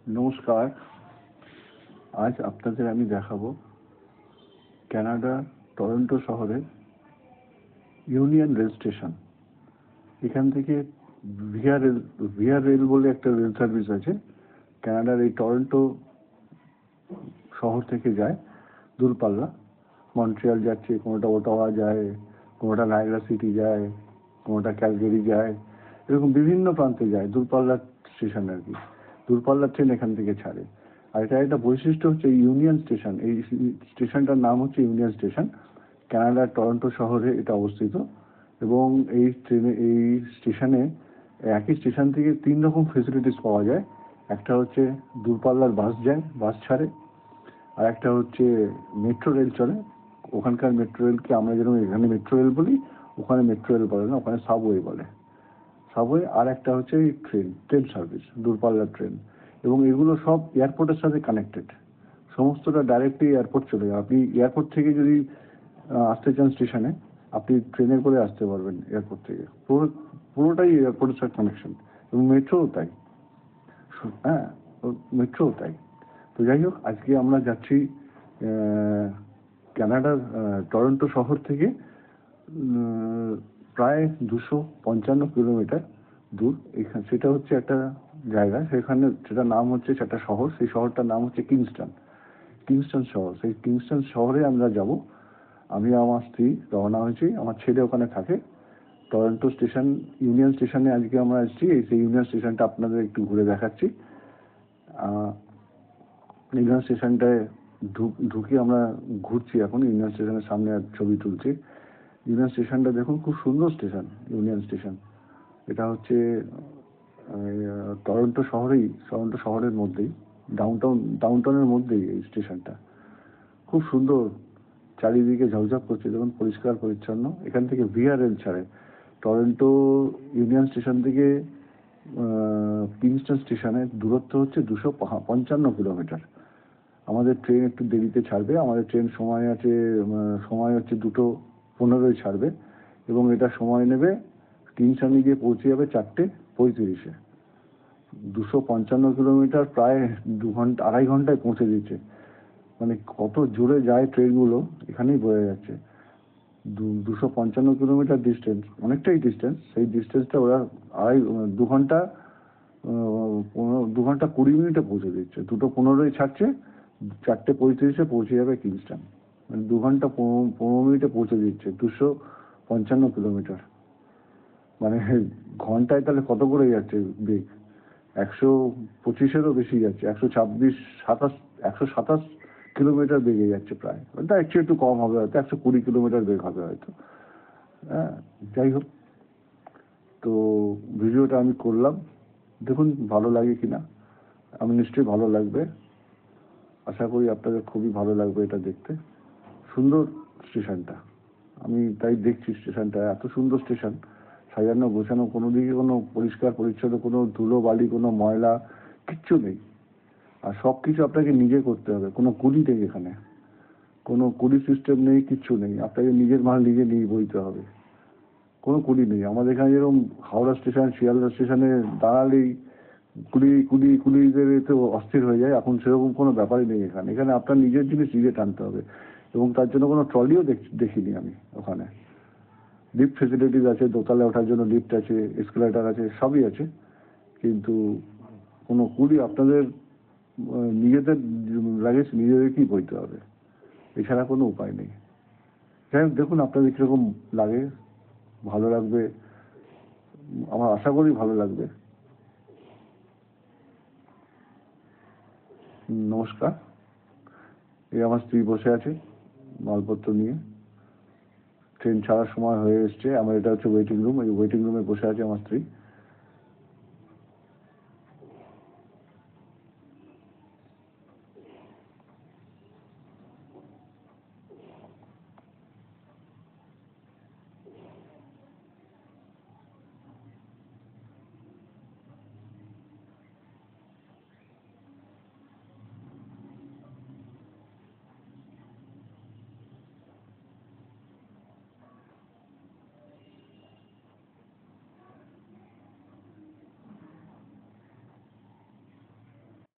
নমস্কার। আজ আপনাদের আমি দেখাবো কানাডার টরন্টো শহরের ইউনিয়ন রেল স্টেশন। এখান থেকে ভিআর রেল বলে একটা রেল সার্ভিস আছে। কানাডার এই টরন্টো শহর থেকে যায় দূরপাল্লা। মন্ট্রিয়াল যাচ্ছে, কোনোটা ওটাওয়া যায়, কোনোটা নায়াগ্রা সিটি যায়, কোনোটা ক্যালগেরি যায়, এরকম বিভিন্ন প্রান্তে যায় দূরপাল্লার স্টেশন আর কি। দূরপাল্লার ট্রেন এখান থেকে ছাড়ে। আর এটা একটা বৈশিষ্ট্য হচ্ছে ইউনিয়ন স্টেশন। এই স্টেশনটার নাম হচ্ছে ইউনিয়ন স্টেশন। কানাডার টরন্টো শহরে এটা অবস্থিত। এবং এই স্টেশনে একই স্টেশন থেকে 3 রকম ফেসিলিটিস পাওয়া যায়। একটা হচ্ছে দূরপাল্লার বাস ছাড়ে। আর একটা হচ্ছে মেট্রো রেল চলে। ওখানকার মেট্রো রেলকে আমরা যেরকম এখানে মেট্রো রেল বলি, ওখানে মেট্রো রেল বলে না, ওখানে সাবওয়ে বলে। সাবওয়ে। আর একটা হচ্ছে ট্রেন সার্ভিস, দূরপাল্লার ট্রেন। এবং এগুলো সব এয়ারপোর্টের সাথে কানেক্টেড। সমস্তটা ডাইরেক্টলি এয়ারপোর্ট চলে যায়। আপনি এয়ারপোর্ট থেকে যদি আসতে চান স্টেশনে, আপনি ট্রেনে করে আসতে পারবেন এয়ারপোর্ট থেকে। পুরোটাই এয়ারপোর্টের সাথে কানেকশন। এবং মেট্রোও তাই। হ্যাঁ, মেট্রোও তাই। তো যাই হোক, আজকে আমরা যাচ্ছি কানাডার টরন্টো শহর থেকে প্রায় 255 কিলোমিটার দূর। এখানে সেটা হচ্ছে একটা জায়গা, সেখানে সেটার নাম হচ্ছে, একটা শহর, সেই শহরটার নাম হচ্ছে কিংস্টন শহর। সেই কিংস্টন শহরে আমরা যাব। আমি আমার স্ত্রী রওনা হয়েছি, আমার ছেলে ওখানে থাকে। টরন্টো স্টেশন, ইউনিয়ন স্টেশনে আজকে আমরা এসেছি। সেই ইউনিয়ন স্টেশনটা আপনাদের একটু ঘুরে দেখাচ্ছি। ইউনিয়ন স্টেশনটায় ঢুকে আমরা ঘুরছি এখন। ইউনিয়ন স্টেশনের সামনে ছবি তুলছি। ইউনিয়ন স্টেশনটা দেখুন, খুব সুন্দর স্টেশন ইউনিয়ন স্টেশন। এটা হচ্ছে টরন্টো শহরের মধ্যেই, ডাউনটাউনের মধ্যেই এই স্টেশনটা। খুব সুন্দর, চারিদিকে ঝকঝক করছে, দেখুন পরিষ্কার পরিচ্ছন্ন। এখান থেকে ভিআর রেল ছাড়ে। টরন্টো ইউনিয়ন স্টেশন থেকে কিংস্টন স্টেশনের দূরত্ব হচ্ছে 255 কিলোমিটার। আমাদের ট্রেন একটু দেরিতে ছাড়বে। আমাদের ট্রেন সময় হচ্ছে 2:15 ছাড়বে। এবং এটা সময় নেবে, কিংস্টনে গিয়ে পৌঁছে যাবে 4:35। 255 কিলোমিটার প্রায় 2.5 ঘন্টায় পৌঁছে দিচ্ছে। মানে কত জোরে যায় ট্রেনগুলো এখানেই বোঝা যাচ্ছে। 255 কিলোমিটার ডিস্টেন্স, অনেকটাই ডিস্টেন্স। সেই ডিস্টেন্সটা ওরা 2 ঘন্টা 20 মিনিটে পৌঁছে দিচ্ছে। 2:15 ছাড়ছে, 4:35 পৌঁছে যাবে কিংস্টন। মানে 2 ঘন্টা 15 মিনিটে পৌঁছে দিচ্ছে 255 কিলোমিটার। মানে ঘন্টায় তাহলে কত করে যাচ্ছে বেগ? 125-এরও বেশি যাচ্ছে। 127 কিলোমিটার বেগে যাচ্ছে প্রায়। ওটা একটু কম হবে হয়তো, 120 কিলোমিটার বেগ হবে হয়তো। হ্যাঁ, যাই হোক, তো ভিডিওটা আমি করলাম, দেখুন ভালো লাগে কিনা। আমি নিশ্চয়ই ভালো লাগবে, আশা করি আপনাদের খুবই ভালো লাগবে এটা দেখতে। সুন্দর স্টেশনটা, আমি তাই দেখছি স্টেশনটা এত সুন্দর স্টেশন, সাজানো গোছানো, কোনো দিকে কোনো পরিষ্কার পরিচ্ছন্ন, কোনো ধুলো বালি, কোনো ময়লা কিচ্ছু নেই। আর সব কিছু আপনাকে নিজে করতে হবে, কোনো কুলি নেই এখানে, কোনো কুলি সিস্টেম নেই, কিচ্ছু নেই। আপনাকে নিজের মাল নিজে নিয়ে বইতে হবে, কোনো কুলি নেই। আমাদের এখানে যেরকম হাওড়া স্টেশন, শিয়ালদা স্টেশনে দাঁড়ালেই কুলিদের এতে অস্থির হয়ে যায়, এখন সেরকম কোনো ব্যাপারই নেই এখানে। এখানে আপনার নিজের জিনিস নিজে টানতে হবে। এবং তার জন্য কোনো ট্রলিও দেখিনি আমি ওখানে। লিফট ফেসিলিটিস আছে, দোতলায় ওঠার জন্য লিফট আছে, এসকেলেটর আছে, সবই আছে। কিন্তু কোনো কুলি, আপনাদের নিজেদের লাগেজ নিজেদেরকেই বইতে হবে, এছাড়া কোনো উপায় নেই। যাই হোক, দেখুন আপনাদের কীরকম লাগে। ভালো লাগবে, আমার আশা করি ভালো লাগবে। নমস্কার। এই আমার স্ত্রী বসে আছে মালপত্র নিয়ে। ট্রেন ছাড়ার সময় হয়ে এসছে। আমার এটা হচ্ছে ওয়েটিং রুম, এই ওয়েটিং রুমে বসে আছে আমার স্ত্রী।